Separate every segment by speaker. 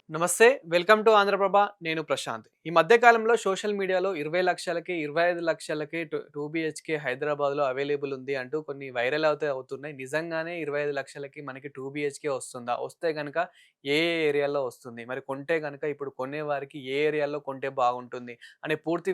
Speaker 1: నమస్తే. Welcome to Andhra Prabha. నేను ప్రశాంత్. ఈ మధ్య కాలంలో సోషల్ మీడియాలో 20 లక్షలకి, 25 లక్షలకి 2 బీహెచ్‌కే హైదరాబాద్‌లో అవైలబుల్ ఉంది అంటూ కొన్ని వైరల్ అవుతున్నాయి. నిజంగానే 25 లక్షలకి మనకి 2 బీహెచ్‌కే వస్తుందా? వస్తే గనక ఏ ఏ ఏరియాలో వస్తుంది? మరి కొంటే గనక ఇప్పుడు కొనేవారికి ఏ ఏరియాలో కొంటే బాగుంటుంది? అనే పూర్తి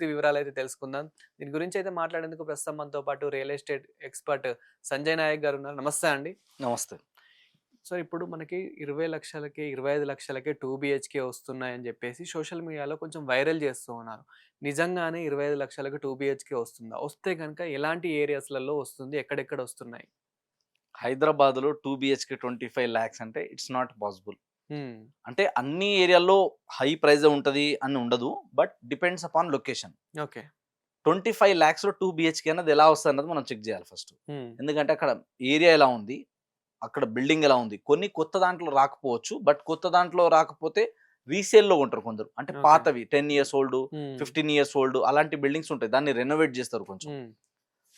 Speaker 1: వివరాలైతే తెలుసుకుందాం. దీని గురించి అయితే మాట్లాడేందుకు ప్రస్తుతం మనతో పాటు real estate expert Sanjay Nayak గారు ఉన్నారు. నమస్తే అండి.
Speaker 2: నమస్తే.
Speaker 1: సో, ఇప్పుడు మనకి 20 లక్షలకే, 25 లక్షలకే 2 బీహెచ్‌కే వస్తున్నాయని జెప్పేసి సోషల్ మీడియాలో కొంచెం వైరల్ జేస్తూ ఉన్నారు. నిజంగానే 25 లక్షలకు 2 బీహెచ్‌కే వస్తుందా? వస్తే గనక ఎలాంటి ఏరియాస్‌లలో వస్తుంది? ఎక్కడెక్కడ వస్తున్నాయి?
Speaker 2: హైదరాబాద్‌లో 2 బీహెచ్‌కే 25 లాక్స్ అంటే ఇట్స్ నాట్ పాసిబుల్.
Speaker 1: హ్మ్.
Speaker 2: అంటే అన్ని ఏరియాల్లో హై ప్రైజే ఉంటది అని ఉండదు. But depends upon location.
Speaker 1: Okay.
Speaker 2: 25 లాక్స్‌లో 2 BHK అన్నది ఎలా వస్తదన్నది మనం చెక్ జేయాలి ఫస్ట్.
Speaker 1: హ్మ్.
Speaker 2: ఎందుకంటే అక్కడ ఏరియా ఎలా ఉంది? అక్కడ బిల్డింగ్ ఎలా ఉంది? కొన్ని కొత్త దాంట్లో రాకపోవచ్చు. బట్ కొత్త దాంట్లో రాకపోతే రీసేల్‌లో కొంటారు కొందరు. అంటే
Speaker 1: ఓకే.
Speaker 2: పాతవి 10 ఇయర్స్ ఓల్డ్,
Speaker 1: హ్మ్.
Speaker 2: 15 ఇయర్స్ ఓల్డ్ అలాంటి బిల్డింగ్స్ ఉంటాయి. దాన్ని రెనోవేట్ జేస్తారు కొంచెం.
Speaker 1: హ్మ్.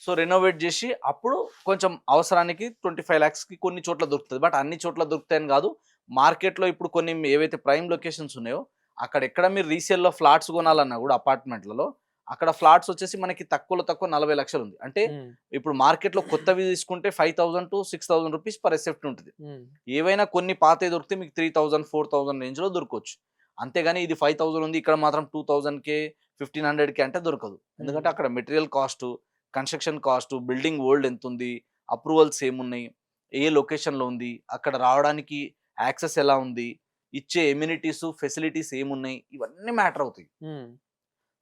Speaker 2: సో, రెనోవేట్ జేసి అప్పుడు కొంచెం అవసరానికి 25 లాక్స్‌కి కొన్ని చోట్ల దొరుకుతది. బట్ అన్ని చోట్ల దొరుకుతాయని గాదు. మార్కెట్‌లో ఇప్పుడు కొన్ని ఏవైతే ప్రైమ్ లొకేషన్స్ ఉన్నాయో, అక్కడెక్కడ మీరు రీసేల్‌లో ఫ్లాట్స్ కొనాలన్నా గూడా అపార్ట్‌మెంట్‌లలో, అక్కడ ఫ్లాట్స్ వచ్చేసి మనకి తక్కువలో తక్కువ 40,00,000 ఉంది. అంటే
Speaker 1: హ్మ్.
Speaker 2: ఇప్పుడు మార్కెట్‌లో కొత్తవి తీసుకుంటే 5,000-6,000 రూపీస్ పర్ ఎస్ఎఫ్‌టీ ఉంటది.
Speaker 1: హ్మ్.
Speaker 2: ఏవైనా కొన్ని పాతయి దొరికితే మీకు 3,000, 4,000 రేంజ్‌లో దొరకొచ్చు. అంతేగాని ఇది 5,000 ఉంది. ఇక్కడ మాత్రం 2,000కే, 1,500కే అంటే దొరకదు.
Speaker 1: హ్మ్.
Speaker 2: ఎందుకంటే అక్కడ material cost, construction cost, building old ఎంతుంది, అప్రూవల్స్ ఏమున్నాయి, ఏ లొకేషన్‌లో ఉంది, అక్కడ రావడానికి యాక్సెస్ ఎలా ఉంది, ఇచ్చే ఎమ్యూనిటీసు, ఫెసిలిటీస్ ఏమున్నాయి, ఇవన్నీ మ్యాటర్ అవుతాయి.
Speaker 1: హ్మ్.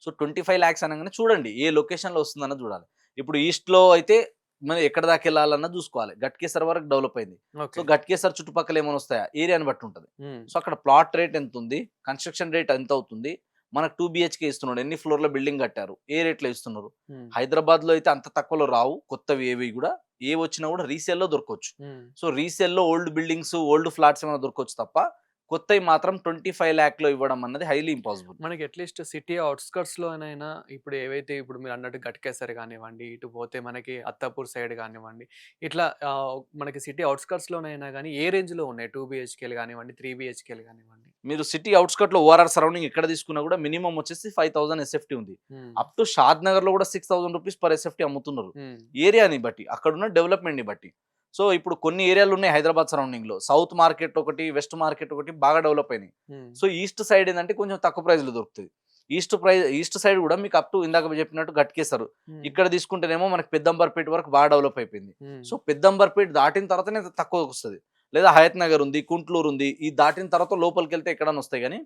Speaker 2: సో, 25 లాక్స్ అనంగానే చూడండి ఏ లొకేషన్‌లో వస్తుందన్నది చూడాలి. ఇప్పుడు ఈస్ట్‌లో అయితే మనం ఎక్కడి దాకా ఎళ్ళాలన్నది చూసుకోవాలి. గట్కేసర్ వరకు డెవలప్ అయింది. So,
Speaker 1: okay.
Speaker 2: గట్కేసర్ చుట్టుపక్కల ఏమైనా వస్తాయా? ఏరియాని బట్టి ఉంటది.
Speaker 1: హ్మ్.
Speaker 2: సో, అక్కడ ప్లాట్ రేట్ ఎంతుంది? కన్‌స్ట్రక్షన్ రేట్ ఎంతవుతుంది? మనకు 2 బీహెచ్‌కే ఇస్తున్నాడు. ఎన్ని ఫ్లోర్‌ల బిల్డింగ్ కట్టారు? ఏ రేట్‌లో ఇస్తున్నారు?
Speaker 1: హ్మ్.
Speaker 2: హైదరాబాద్‌లో అయితే అంత తక్కువలో రావు. కొత్తవి ఏవి గూడా. ఏవొచ్చినా గూడా రీసేల్‌లో దొరకొచ్చు.
Speaker 1: హ్మ్.
Speaker 2: సో, రీసేల్‌లో ఓల్డ్ బిల్డింగ్స్, ఓల్డ్ ఫ్లాట్స్ ఏమైనా దొరకొచ్చు తప్ప, కొత్తయి మాత్రం 25 లాక్‌లో ఇవ్వడం అన్నది హైలీ ఇంపాసిబుల్.
Speaker 1: మనకి అట్‌లీస్ట్ సిటీ ఔట్‌స్కర్ట్స్‌లోనైనా ఇప్పుడు ఏవైతే ఇప్పుడు మీరన్నట్టు గట్కేసర్ గానివ్వండి, ఇటు పోతే మనకి అత్తాపూర్ సైడ్ గానివ్వండి, ఇట్లా మనకి సిటీ ఔట్‌స్కర్ట్స్‌లోనైనా గాని ఏ రేంజ్‌లో ఉన్నాయి? 2 బీహెచ్‌కేలు గానివ్వండి, 3 బీహెచ్‌కేలు గానివ్వండి?
Speaker 2: మీరు సిటీ ఔట్‌స్కర్ట్‌లో ఓఆర్ఆర్ సరౌండింగ్ ఎక్కడ తీసుకున్నా గూడా మినిమమ్ వచ్చేసి 5,000 ఎస్ఎఫ్‌టీ ఉంది.
Speaker 1: హ్మ్.
Speaker 2: అప్ టు షాద్ నగర్‌లో గూడా 6,000 రూపీస్ పర్ ఎస్ఎఫ్‌టీ అమ్ముతున్నారు.
Speaker 1: హ్మ్.
Speaker 2: ఏరియాని బట్టి, అక్కడున్న డెవలప్‌మెంట్‌ని బట్టి. సో, ఇప్పుడు కొన్ని ఏరియాలున్నాయి హైదరాబాద్ సరౌండింగ్‌లో. సౌత్ మార్కెట్ ఒకటి, వెస్ట్ మార్కెట్ ఒకటి బాగా డెవలప్ అయినాయి.
Speaker 1: హ్మ్.
Speaker 2: సో, ఈస్ట్ సైడ్ ఏందంటే కొంచెం తక్కువ ప్రైస్‌లో దొరుకుతది. ఈస్ట్ సైడ్ గూడా మీకు అప్ టు ఇందాక చెప్పినట్టు గట్కేసర్.
Speaker 1: హ్మ్.
Speaker 2: ఇక్కడ తీసుకుంటేనేమో మనకి పెద్దంబర్పేట వరకు బాగా డెవలప్ అయిపోయింది.
Speaker 1: హ్మ్.
Speaker 2: సో, పెద్దంబర్పేట దాటిన తర్వాతనే తక్కువకొస్తది. లేదా హయత్ నగర్ ఉంది, కుంట్లూరు ఉంది. ఇది దాటిన తర్వాత లోపలికెళ్తే ఎక్కడైనా వస్తాయి గానీ,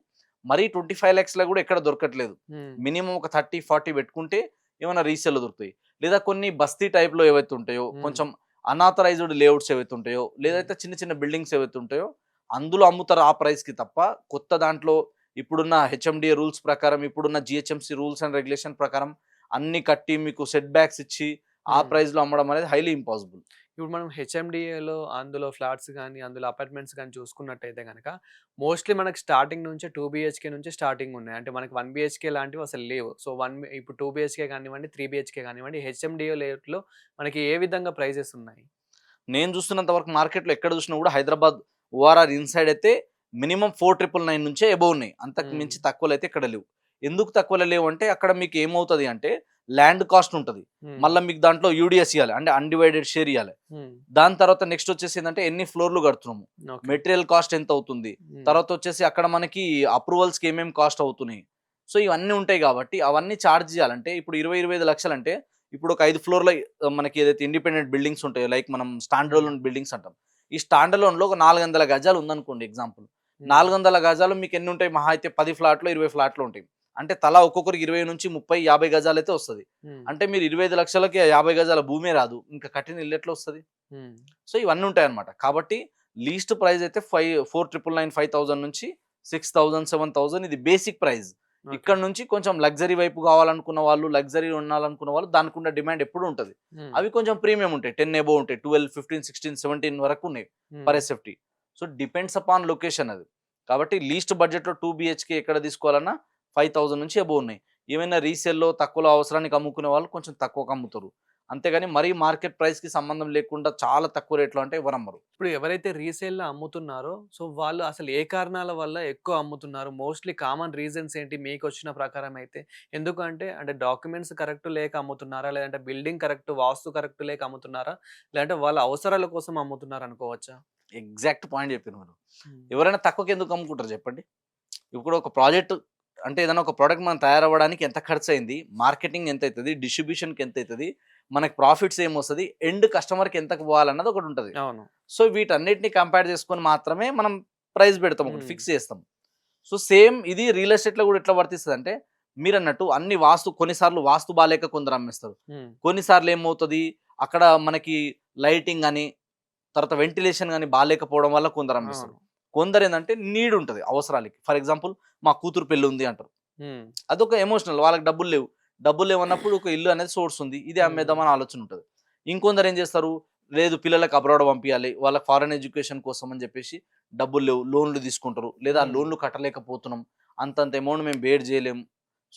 Speaker 2: మరీ 25 లాక్స్‌లో గూడా ఎక్కడ దొరకట్లేదు.
Speaker 1: హ్మ్.
Speaker 2: మినిమమ్ ఒక 30, 40 పెట్టుకుంటే ఏమైనా రీసేల్‌లో దొరుకుతాయి. లేదా కొన్ని బస్తీ టైప్‌లో ఏవైతే ఉంటాయో,
Speaker 1: హ్మ్.
Speaker 2: కొంచెం అనాథరైజ్డ్ లేఅవుట్స్ ఏవైతే ఉంటాయో,
Speaker 1: హ్మ్.
Speaker 2: లేదైతే చిన్న చిన్న బిల్డింగ్స్ ఏవైతే ఉంటాయో, అందులో అమ్ముతారు ఆ ప్రైస్‌కి తప్ప, కొత్త దాంట్లో ఇప్పుడున్న హెచ్ఎండీఏ రూల్స్ ప్రకారం, ఇప్పుడున్న జీహెచ్ఎంసీ రూల్స్ అండ్ రెగ్యులేషన్ ప్రకారం అన్నీ కట్టి మీకు సెట్ బ్యాక్స్ ఇచ్చి, ఆ
Speaker 1: హ్మ్.
Speaker 2: ప్రైస్‌లో అమ్మడం అనేది హైలీ ఇంపాసిబుల్.
Speaker 1: ఇప్పుడు మనం హెచ్ఎండిఏలో అందులో ఫ్లాట్స్ గాని, అందులో అపార్ట్మెంట్స్ గాని చూసుకున్నట్టయితే గనక, మోస్ట్‌లీ మనకి స్టార్టింగ్ నుంచే 2 బీహెచ్‌కే నుంచే స్టార్టింగ్ ఉన్నాయి. అంటే మనకి 1 బీహెచ్‌కే లాంటివి అసలు లేవు. సో, ఇప్పుడు 2 బీహెచ్‌కే కానివ్వండి, 3 బీహెచ్‌కే కానివ్వండి, హెచ్ఎండిఏ లేఅవుట్‌లో మనకి ఏ విధంగా ప్రైజెస్ ఉన్నాయి?
Speaker 2: నేను చూస్తున్నంత వరకు మార్కెట్‌లో ఎక్కడ చూసినా కూడా హైదరాబాద్ ఓఆర్ఆర్ ఇన్‌సైడ్ అయితే మినిమమ్ 4,999 నుంచే అబోవ్ ఉన్నాయి. అంతకు
Speaker 1: హ్మ్.
Speaker 2: మించి తక్కువలో అయితే ఎక్కడ లేవు. ఎందుకు తక్కువలో లేవంటే అక్కడ మీకు ఏమవుతది అంటే ల్యాండ్ కాస్ట్ ఉంటది.
Speaker 1: హ్మ్.
Speaker 2: మళ్ళా మీకు దాంట్లో యూడీఎస్ ఇయ్యాలి. అంటే అన్‌డివైడెడ్ షేర్ ఇయ్యాలి.
Speaker 1: హ్మ్.
Speaker 2: దాని తర్వాత నెక్స్ట్ వచ్చేసి ఏందంటే ఎన్ని ఫ్లోర్‌లు కడుతున్నాము.
Speaker 1: ఓకే.
Speaker 2: మెటీరియల్ కాస్ట్ ఎంత అవుతుంది.
Speaker 1: హ్మ్.
Speaker 2: తర్వాత వచ్చేసి అక్కడ మనకి అప్రూవల్స్‌కి ఏమేమి కాస్ట్ అవుతున్నాయి. సో, ఇవన్నీ ఉంటాయి కాబట్టి అవన్నీ చార్జ్ చేయాలంటే ఇప్పుడు 20, 25 లక్షలంటే ఇప్పుడు ఒక 5 ఫ్లోర్‌ల మనకి ఏదైతే ఇండిపెండెంట్ బిల్డింగ్స్ ఉంటాయో లైక్ మనం స్టాండ్
Speaker 1: హ్మ్.
Speaker 2: అలోన్ బిల్డింగ్స్ అంటాం. ఈ స్టాండ్ అలోన్‌లో ఒక 400 గజాలు ఉందనుకోండి ఎగ్జాంపుల్.
Speaker 1: హ్మ్.
Speaker 2: 400 గజాలు మీకు ఎన్ని ఉంటాయి? మహా అయితే 10 ఫ్లాట్‌లో, 20 ఫ్లాట్‌లో ఉంటాయి. అంటే తలా ఒక్కొక్కరికి 20-30, 50 గజాలైతే వస్తది.
Speaker 1: హ్మ్.
Speaker 2: అంటే మీరు 25 లక్షలకి 50 గజాల భూమే రాదు. ఇంకా కట్టిన ఇల్లు ఎట్లా వస్తది?
Speaker 1: హ్మ్.
Speaker 2: సో, ఇవన్నీ ఉంటాయన్నమాట. కాబట్టి లీస్ట్ ప్రైస్ అయితే 4,999, 5,000 నుంచి 6,000, 7,000 ఇది బేసిక్ ప్రైస్.
Speaker 1: ఓకే.
Speaker 2: ఇక్కడ నుంచి కొంచెం లగ్జరీ వైపు కావాలనుకున్న వాళ్ళు, లగ్జరీ ఉండాలనుకున్న వాళ్ళు దానికున్న డిమాండ్ ఎప్పుడూ ఉంటది.
Speaker 1: హ్మ్.
Speaker 2: అవి కొంచెం ప్రీమియం ఉంటాయి. 10 అబోవ్ ఉంటాయి. 12, 15, 16, 17 వరకు ఉన్నాయి
Speaker 1: హ్మ్.
Speaker 2: Per SFT. So, depends upon location అది. కాబట్టి లీస్ట్ బడ్జెట్‌లో 2 బీహెచ్‌కే ఎక్కడ తీసుకోవాలన్నా 5,000 నుంచి అబోవ్ ఉన్నాయి. ఏమైనా రీసేల్‌లో తక్కువలో అవసరానికి అమ్ముకునే వాళ్ళు కొంచెం తక్కువకి అమ్ముతారు. అంతేగాని మరీ మార్కెట్ ప్రైస్కి సంబంధం లేకుండా చాలా తక్కువ రేట్లో అంటే ఎవరు అమ్మరు.
Speaker 1: ఇప్పుడు ఎవరైతే రీసేల్‌లో అమ్ముతున్నారో, సో, వాళ్ళు అసలు ఏ కారణాల వల్ల ఎక్కువ అమ్ముతున్నారు? మోస్ట్‌లీ కామన్ రీజన్స్ ఏంటి మీకొచ్చిన ప్రకారం అయితే? ఎందుకంటే అంటే డాక్యుమెంట్స్ కరెక్ట్ లేక అమ్ముతున్నారా? లేదంటే బిల్డింగ్ కరెక్ట్, వాస్తు కరెక్ట్ లేక అమ్ముతున్నారా? లేదంటే వాళ్ళ అవసరాల కోసం అమ్ముతున్నారు అనుకోవచ్చా?
Speaker 2: ఎగ్జాక్ట్ పాయింట్ చెప్పారు మీరు.
Speaker 1: హ్మ్.
Speaker 2: ఎవరైనా తక్కువకి ఎందుకు అమ్ముకుంటారు చెప్పండి? ఇప్పుడు ఒక ప్రాజెక్ట్ అంటే ఏదైనా ఒక ప్రోడక్ట్ మనం తయారవ్వడానికి ఎంత ఖర్చయింది? మార్కెటింగ్ ఎంతైతది? డిస్ట్రిబ్యూషన్‌కి ఎంతైతది? మనకి ప్రాఫిట్స్ ఏమొస్తది? ఎండ్ కస్టమర్‌కి ఎంతకు పోవాలన్నది ఒకటుంటది.
Speaker 1: అవును.
Speaker 2: సో, వీటన్నిటిని కంపేర్ చేసుకొని మాత్రమే మనం ప్రైస్ పెడతాం. ఒకటి
Speaker 1: హ్మ్.
Speaker 2: ఫిక్స్ చేస్తాం. సో, సేమ్ ఇది రియల్ ఎస్టేట్‌లో గూడా ఎట్లా వర్తిస్తదంటే, మీరన్నట్టు అన్ని కొన్నిసార్లు వాస్తు బాలేక కొందరు అమ్మేస్తారు.
Speaker 1: హ్మ్.
Speaker 2: కొన్నిసార్లు ఏమవుతది, అక్కడ మనకి లైటింగ్ అని, తర్వాత వెంటిలేషన్ గాని బాలేకపోవడం వల్ల కొందరు అమ్మేస్తారు.
Speaker 1: అవును.
Speaker 2: కొందరేందంటే నీడ్ ఉంటది అవసరాలకి. ఫర్ ఎగ్జాంపుల్ మా కూతురు పెళ్లి ఉంది అంటారు.
Speaker 1: హ్మ్.
Speaker 2: అదొక ఎమోషనల్. వాళ్ళకి డబ్బులు లేవు. డబ్బులు లేవన్నప్పుడు ఒక ఇల్లు అనేది సోర్స్ ఉంది. ఇదే
Speaker 1: హ్మ్.
Speaker 2: అమ్మేద్దాం అని ఆలోచన ఉంటది. ఇంకొందరు ఏం చేస్తారు, లేదు పిల్లలకి అబ్రాడ్ పంపియాలి. వాళ్ళకి ఫారెన్ ఎడ్యుకేషన్ కోసం అని చెప్పేసి డబ్బులు లేవు. లోన్‌లు తీసుకుంటారు. లేదా
Speaker 1: హ్మ్.
Speaker 2: లోన్‌లు కట్టలేకపోతున్నాం. అంతంత అమౌంట్ మేము బేర్ చేయలేము.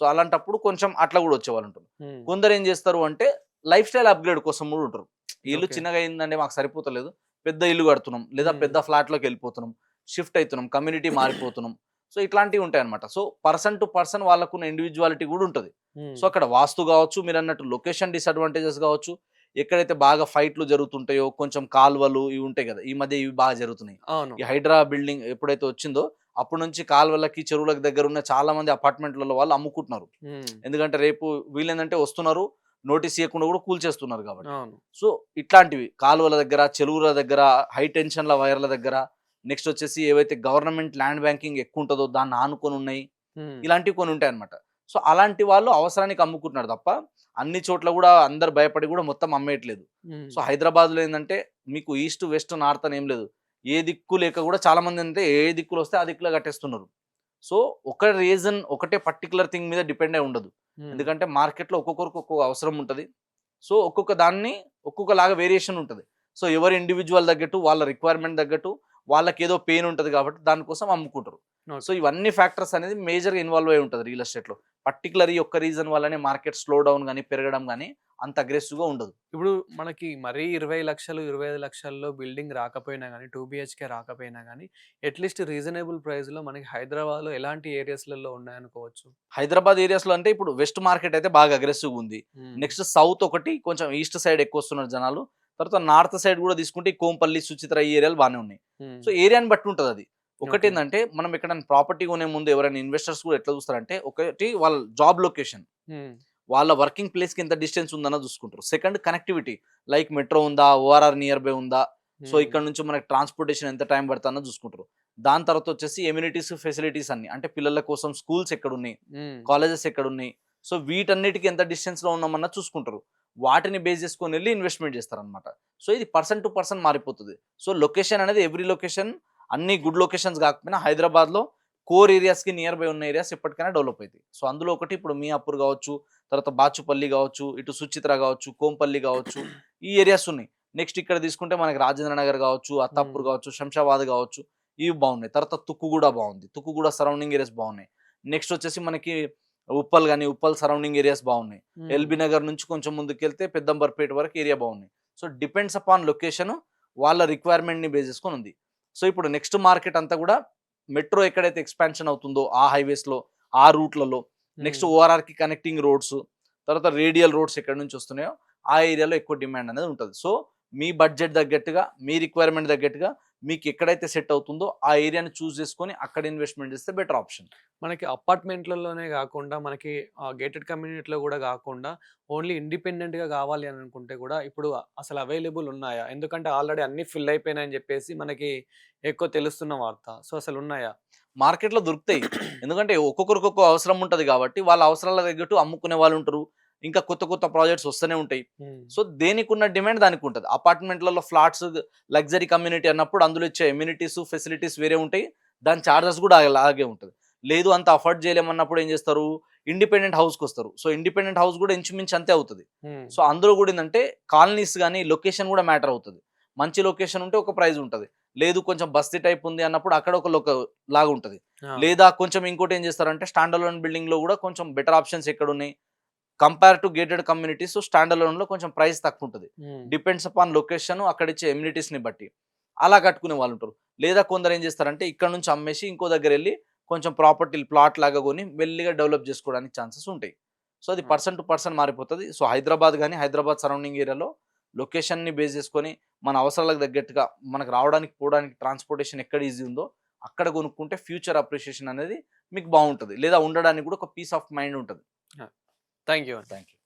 Speaker 2: సో, అలాంటప్పుడు కొంచెం అట్లా కూడా వచ్చేవాళ్ళుంటారు.
Speaker 1: హ్మ్.
Speaker 2: కొందరు ఏం చేస్తారు అంటే లైఫ్ స్టైల్ అప్‌గ్రేడ్ కోసం కూడా ఉంటారు. ఈ ఇల్లు
Speaker 1: ఓకే.
Speaker 2: చిన్నగా అయిందండి మాకు సరిపోతలేదు. పెద్ద ఇల్లు కడుతున్నాం. లేదా
Speaker 1: హ్మ్.
Speaker 2: పెద్ద ఫ్లాట్‌లోకెళ్ళిపోతున్నాం. షిఫ్ట్ అయితున్నాం. కమ్యూనిటీ మారిపోతున్నాం. సో, ఇట్లాంటివి ఉంటాయన్నమాట. సో, పర్సన్ టు పర్సన్ వాళ్ళకున్న ఇండివిడ్యువాలిటీ కూడా ఉంటది. సో,
Speaker 1: హ్మ్.
Speaker 2: అక్కడ వాస్తు గావచ్చు, మీరన్నట్టు లొకేషన్ డిసడ్వాంటేజెస్ గావచ్చు, ఎక్కడైతే బాగా ఫైట్‌లు జరుగుతుంటాయో, కొంచెం కాలువలు ఇవి ఉంటాయి గదా! ఈ మధ్య ఇవి బాగా జరుగుతున్నాయి.
Speaker 1: అవును.
Speaker 2: ఈ హైడ్రా బిల్డింగ్ ఎప్పుడైతే వచ్చిందో, అప్పటి నుంచి కాలువలకి, చెరువులకి దగ్గరున్న చాలా మంది అపార్ట్‌మెంట్‌లలో వాళ్ళు అమ్ముకుంటున్నారు.
Speaker 1: హ్మ్.
Speaker 2: ఎందుకంటే రేపు వీళ్ళేందంటే వస్తున్నారు, నోటీస్ ఇయ్యకుండా కూడా కూల్చేస్తున్నారు కాబట్టి.
Speaker 1: అవును.
Speaker 2: సో, ఇట్లాంటివి కాలువల దగ్గర, చెరువుల దగ్గర, హై టెన్షన్‌ల వైర్ల దగ్గర, నెక్స్ట్ వచ్చేసి ఏవైతే గవర్నమెంట్ ల్యాండ్ బ్యాంకింగ్ ఎక్కువుంటదో దాన్ని ఆనుకొనున్నాయి.
Speaker 1: హ్మ్.
Speaker 2: ఇలాంటివి కొన్ని ఉంటాయన్నమాట. సో, అలాంటి వాళ్ళు అవసరానికి అమ్ముకుంటున్నారు తప్ప, అన్ని చోట్ల గూడా అందరూ భయపడి గూడా మొత్తం అమ్మేయట్లేదు.
Speaker 1: హ్మ్.
Speaker 2: సో, హైదరాబాద్‌లో ఏందంటే మీకు ఈస్ట్, వెస్ట్, నార్త్ అని ఏం లేదు. ఏ దిక్కు లేక గూడా చాలామందేంటంటే ఏ దిక్కులొస్తే ఆ దిక్కులో కట్టేస్తున్నారు. సో, ఒక రీజన్ ఒకటే పర్టిక్యులర్ థింగ్ మీద డిపెండ్ అయి ఉండదు.
Speaker 1: హ్మ్.
Speaker 2: ఎందుకంటే మార్కెట్‌లో ఒక్కొక్కరికి ఒక్కొక్క అవసరం ఉంటది. సో, ఒక్కొక్క దాన్ని ఒక్కొక్కలాగా వేరియేషన్ ఉంటది. సో, ఎవరి ఇండివిడ్యువల్ తగ్గట్టు, వాళ్ళ రిక్వైర్‌మెంట్ తగ్గట్టు, వాళ్ళకేదో పెయిన్ ఉంటది కాబట్టి దాని కోసం అమ్ముకుంటారు. So,
Speaker 1: okay.
Speaker 2: ఇవన్నీ ఫ్యాక్టర్స్ అనేది మేజర్‌గా ఇన్వాల్వ్ అయ్యి ఉంటది రియల్ ఎస్టేట్‌లో. పర్టిక్యులర్ ఈ ఒక్క రీజన్ వల్లనే మార్కెట్ స్లో డౌన్ గాని, పెరగడం గాని అంత అగ్రెసివ్‌గా ఉండదు.
Speaker 1: ఇప్పుడు మనకి మరీ 20,00,000, 25,00,000లో బిల్డింగ్ రాకపోయినా గానీ, 2 బీహెచ్‌కే రాకపోయినా గానీ, అట్‌లీస్ట్ రీజనబుల్ ప్రైస్‌లో మనకి హైదరాబాద్‌లో ఎలాంటి ఏరియాస్‌లలో ఉన్నాయనుకోవచ్చు?
Speaker 2: హైదరాబాద్ ఏరియాస్‌లో అంటే ఇప్పుడు వెస్ట్ మార్కెట్ అయితే బాగా అగ్రెసివ్‌గా ఉంది.
Speaker 1: హ్మ్.
Speaker 2: నెక్స్ట్ సౌత్ ఒకటి కొంచెం ఈస్ట్ సైడ్ ఎక్కువొస్తున్నారు జనాలు. తర్వాత నార్త్ సైడ్ గూడా తీసుకుంటే ఈ కోంపల్లి, సుచిత్ర ఈ ఏరియాలు బానే ఉన్నాయి.
Speaker 1: హ్మ్.
Speaker 2: సో, ఏరియాని బట్టి ఉంటదది.
Speaker 1: ఓకే.
Speaker 2: ఒకటేందంటే మనం ఎక్కడైనా ప్రాపర్టీ కొనే ముందు ఎవరైనా ఇన్వెస్టర్స్ కూడా ఎట్లా చూస్తారంటే ఒకటి వాళ్ళ జాబ్ లొకేషన్.
Speaker 1: హ్మ్.
Speaker 2: వాళ్ళ వర్కింగ్ ప్లేస్‌కి ఎంత డిస్టెన్స్ ఉందన్నది చూసుకుంటారు. సెకండ్ కనెక్టివిటీ లైక్ మెట్రో ఉందా? ఓఆర్ఆర్ నియర్ బై ఉందా? సో,
Speaker 1: హ్మ్.
Speaker 2: ఇక్కడ నుంచి మనకి ట్రాన్స్‌పోర్టేషన్ ఎంత టైం పడతదన్నది చూసుకుంటారు. దాని తర్వాత వచ్చేసి ఎమ్యూనిటీస్, ఫెసిలిటీస్ అన్నీ. అంటే పిల్లల కోసం స్కూల్స్ ఎక్కడున్నాయి?
Speaker 1: హ్మ్.
Speaker 2: కాలేజెస్ ఎక్కడున్నాయి? సో, వీటన్నిటికి ఎంత డిస్టెన్స్‌లో ఉన్నామన్నది చూసుకుంటారు. వాటిని బేస్ చేసుకొనెళ్లి ఇన్వెస్ట్‌మెంట్ చేస్తారనమాట. సో, ఇది పర్సన్ టు పర్సన్ మారిపోతది. సో, లొకేషన్ అనేది ఎవ్రి లొకేషన్ అన్ని గుడ్ లొకేషన్స్ కాకపోయినా హైదరాబాద్‌లో కోర్ ఏరియాస్‌కి నియర్ బై ఉన్న ఏరియాస్ ఎప్పటికైనా డెవలప్ అయితాయి. సో, అందులో ఒకటి ఇప్పుడు మియాపూర్ కావచ్చు, తర్వాత బాచుపల్లి గావచ్చు, ఇటు సుచిత్ర గావచ్చు, కోంపల్లి గావచ్చు, ఈ ఏరియాస్ ఉన్నాయి. నెక్స్ట్ ఇక్కడ తీసుకుంటే మనకి రాజేంద్ర నగర్ గావచ్చు, అత్తాపూర్
Speaker 1: హ్మ్.
Speaker 2: గావచ్చు, శంషాబాద్ గావచ్చు, ఇవి బాగున్నాయి. తర్వాత తుక్కుగూడ బాగుంది. తుక్కుగూడ సరౌండింగ్ ఏరియాస్ బాగున్నాయి. నెక్స్ట్ వచ్చేసి మనకి ఉప్పల్ గాని, ఉప్పల్ సరౌండింగ్ ఏరియాస్ బాగున్నాయి.
Speaker 1: హ్మ్.
Speaker 2: ఎల్బీ నగర్ నుంచి కొంచెం ముందుకెళ్తే పెద్దంబర్పేట వరకు ఏరియా బాగున్నాయి. సో, డిపెండ్స్ అపాన్ లొకేషన్ వాళ్ళ రిక్వైర్మెంట్‌ని బేస్ చేసుకొని ఉంది. సో, ఇప్పుడు నెక్స్ట్ మార్కెట్ అంతా కూడా మెట్రో ఎక్కడైతే ఎక్స్‌పాన్షన్ అవుతుందో ఆ హైవేస్‌లో, ఆ రూట్‌లలో నెక్స్ట్
Speaker 1: హ్మ్.
Speaker 2: ఓఆర్ఆర్‌కి కనెక్టింగ్ రోడ్స్, తర్వాత రేడియల్ రోడ్స్ ఎక్కడి నుంచి వస్తున్నాయో, ఆ ఏరియాలో ఎక్కువ డిమాండ్ అనేది ఉంటది. సో, మీ బడ్జెట్ తగ్గట్టుగా, మీ రిక్వైర్మెంట్ తగ్గట్టుగా మీకు ఎక్కడైతే సెట్ అవుతుందో ఆ ఏరియాని చూజ్ చేసుకొని అక్కడ ఇన్వెస్ట్‌మెంట్ చేస్తే బెటర్ ఆప్షన్.
Speaker 1: మనకి అపార్ట్‌మెంట్‌లలోనే గాకుండా, మనకి గేటెడ్ కమ్యూనిటీలో గూడా గాకుండా, ఓన్లీ ఇండిపెండెంట్‌గా గావాలి అని అనుకుంటే గూడా, ఇప్పుడు అసలు అవైలబుల్ ఉన్నాయా? ఎందుకంటే ఆల్రెడీ అన్నీ ఫిల్ అయిపోయినాయని జెప్పేసి మనకి ఎక్కువ తెలుస్తున్న వార్త. సో, అసలున్నాయా?
Speaker 2: మార్కెట్‌లో దొరుకుతాయి. ఎందుకంటే ఒక్కొక్కరికి ఒక్కో అవసరం ఉంటది కాబట్టి, వాళ్ళ అవసరాలకు తగ్గట్టు అమ్ముకునే వాళ్ళుంటరు. ఇంకా కొత్త కొత్త ప్రాజెక్ట్స్ వస్తూనే ఉంటాయి.
Speaker 1: హ్మ్.
Speaker 2: సో, దేనికున్న డిమాండ్ దానికుంటది. అపార్ట్‌మెంట్‌లలో ఫ్లాట్స్, లగ్జరీ కమ్యూనిటీ అన్నప్పుడు అందులో ఇచ్చే ఎమ్యూనిటీస్, ఫెసిలిటీస్ వేరే ఉంటాయి. దాని చార్జెస్ గూడా అలాగే ఉంటది. లేదు అంత అఫోర్డ్ చేయలేమన్నప్పుడు ఏం చేస్తారు? ఇండిపెండెంట్ హౌస్‌కొస్తారు. సో, ఇండిపెండెంట్ హౌస్ గూడా ఇంచుమించు అంతే అవుతది.
Speaker 1: హ్మ్.
Speaker 2: సో, అందులో గూడా ఏందంటే కాలనీస్ గాని, లొకేషన్ గూడా మ్యాటర్ అవుతది. మంచి లొకేషన్ ఉంటే ఒక ప్రైస్ ఉంటది. లేదు కొంచెం బస్తీ టైప్ ఉంది అన్నప్పుడు అక్కడ ఒక లాగుంటది.
Speaker 1: ఆ!
Speaker 2: లేదా కొంచెం ఇంకోటేం చేస్తారంటే స్టాండ్ అలోన్ బిల్డింగ్‌లో గూడా కొంచెం బెటర్ ఆప్షన్స్ ఎక్కడున్నాయి? Compare to gated communities stand alone లో కొంచెం ప్రైస్ తక్కువ ఉంటుంది. డిపెండ్స్ అపాన్ లొకేషన్, అక్కడ ఇచ్చే ఎమ్యూనిటీస్ ని బట్టి అలా కట్టుకునే వాళ్ళు ఉంటారు. లేదా కొందరు ఏం చేస్తారంటే ఇక్కడ నుంచి అమ్మేసి ఇంకో దగ్గర వెళ్ళి కొంచెం ప్రాపర్టీ ప్లాట్ లాగా కొని మెల్లిగా డెవలప్ చేసుకోవడానికి ఛాన్సెస్ ఉంటాయి. సో అది
Speaker 1: ఆ!
Speaker 2: పర్సన్ టు పర్సన్ మారిపోతుంది. సో హైదరాబాద్ కానీ హైదరాబాద్ సరౌండింగ్ ఏరియాలో లొకేషన్ని బేస్ చేసుకొని మన అవసరాలకు తగ్గట్టుగా మనకు రావడానికి పోవడానికి ట్రాన్స్పోర్టేషన్ ఎక్కడ ఈజీ ఉందో అక్కడ కొనుక్కుంటే ఫ్యూచర్ అప్రిషియేషన్ అనేది మీకు బాగుంటుంది. లేదా ఉండడానికి కూడా ఒక పీస్ ఆఫ్ మైండ్ ఉంటుంది.
Speaker 1: Thank you.
Speaker 2: Thank you.